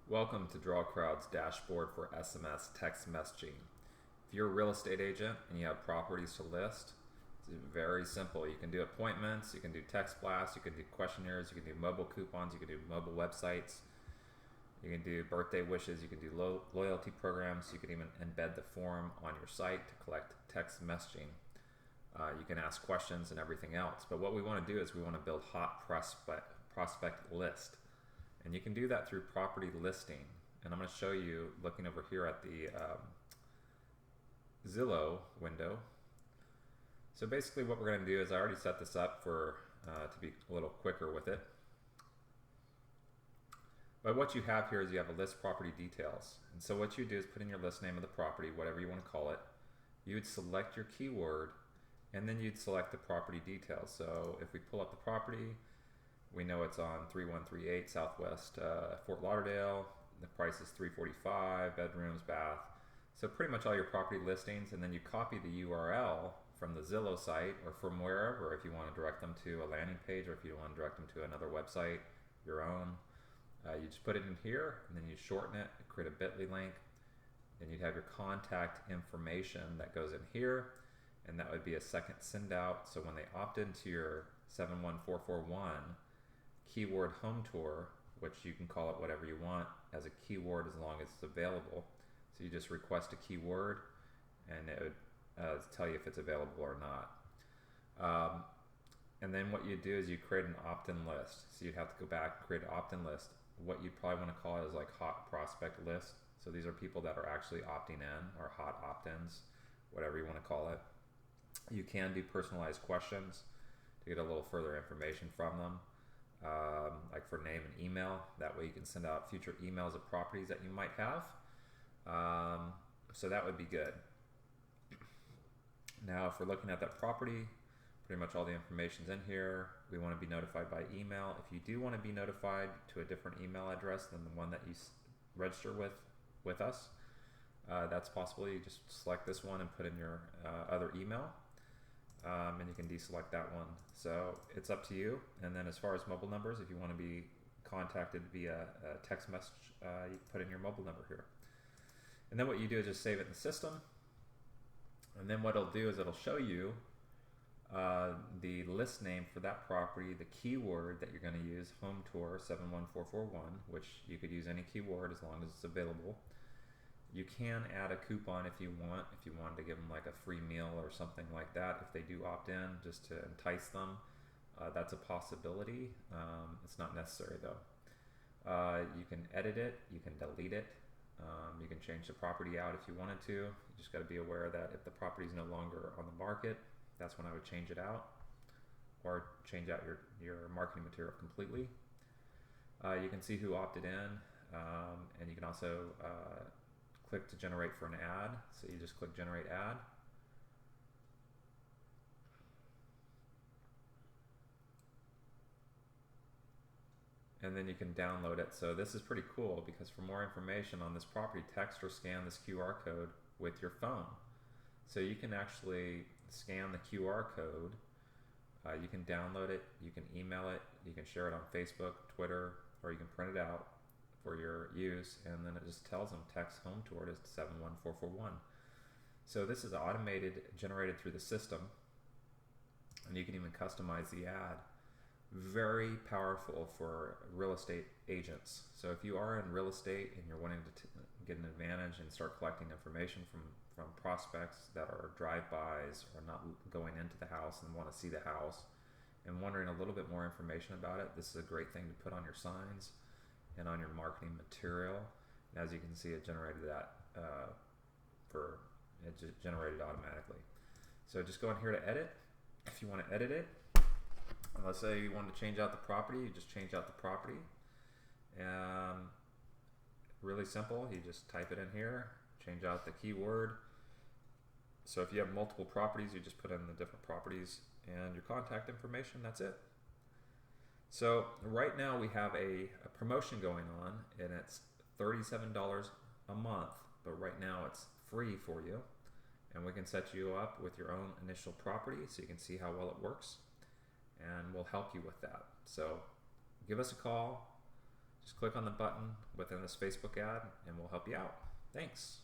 Welcome to DrawCrowds dashboard for SMS text messaging. If you're a real estate agent and you have properties to list, it's very simple. You can do appointments, you can do text blasts, you can do questionnaires, you can do mobile coupons, you can do mobile websites, you can do birthday wishes, you can do loyalty programs, you can even embed the form on your site to collect text messaging. You can ask questions and everything else. But what we want to do is we want to build hot prospect list. And you can do that through property listing. And I'm going to show you, looking over here at the Zillow window. So basically what we're going to do is I already set this up for to be a little quicker with it. But what you have here is you have a list property details. And so what you do is put in your list name of the property, whatever you want to call it. You would select your keyword, and then you'd select the property details. So if we pull up the property, we know it's on 3138 Southwest Fort Lauderdale. The price is $345, bedrooms, bath. So pretty much all your property listings, and then you copy the URL from the Zillow site or from wherever, if you want to direct them to a landing page or if you want to direct them to another website, your own. You just put it in here, and then you shorten it, create a bit.ly link, then you'd have your contact information that goes in here, and that would be a second send out. So when they opt into your 71441 keyword home tour, which you can call it whatever you want as a keyword as long as it's available. So you just request a keyword and it would tell you if it's available or not. And then what you do is you create an opt-in list. So you'd have to go back and create an opt-in list. What you probably want to call it is like hot prospect list. So these are people that are actually opting in, or hot opt-ins, whatever you want to call it. You can do personalized questions to get a little further information from them. Like for name and email, that way you can send out future emails of properties that you might have. So that would be good. Now if we're looking at that property, pretty much all the information's in here. We want to be notified by email. If you do want to be notified to a different email address than the one that you register with us, that's possible. You just select this one and put in your other email. And you can deselect that one. So it's up to you. And then as far as mobile numbers, if you want to be contacted via a text message, you put in your mobile number here. And then what you do is just save it in the system. And then what it'll do is it'll show you the list name for that property, the keyword that you're going to use, HOMETOUR 71441, which you could use any keyword as long as it's available. You can add a coupon if you want, if you wanted to give them like a free meal or something like that, if they do opt in, just to entice them. That's a possibility. It's not necessary though. You can edit it, you can delete it, you can change the property out if you wanted to. You just got to be aware that if the property is no longer on the market, that's when I would change it out, or change out your marketing material completely. You can see who opted in, and you can also click to generate for an ad. So you just click generate ad. And then you can download it. So this is pretty cool because for more information on this property, text or scan this QR code with your phone. So you can actually scan the QR code, you can download it, you can email it, you can share it on Facebook, Twitter, or you can print it out for your use, and then it just tells them text HOMETOUR to 71441. So this is automated, generated through the system, and you can even customize the ad. Very powerful for real estate agents. So if you are in real estate and you're wanting to get an advantage and start collecting information from prospects that are drive-bys or not going into the house and want to see the house and wondering a little bit more information about it, this is a great thing to put on your signs and on your marketing material. And as you can see, it generated that it just generated automatically. So just go in here to edit. If you want to edit it, let's say you want to change out the property, you just change out the property. Really simple, you just type it in here, change out the keyword. So if you have multiple properties, you just put in the different properties and your contact information, that's it. So right now we have a promotion going on, and it's $37 a month, but right now it's free for you, and we can set you up with your own initial property so you can see how well it works, and we'll help you with that. So give us a call, Just click on the button within this Facebook ad and we'll help you out. Thanks.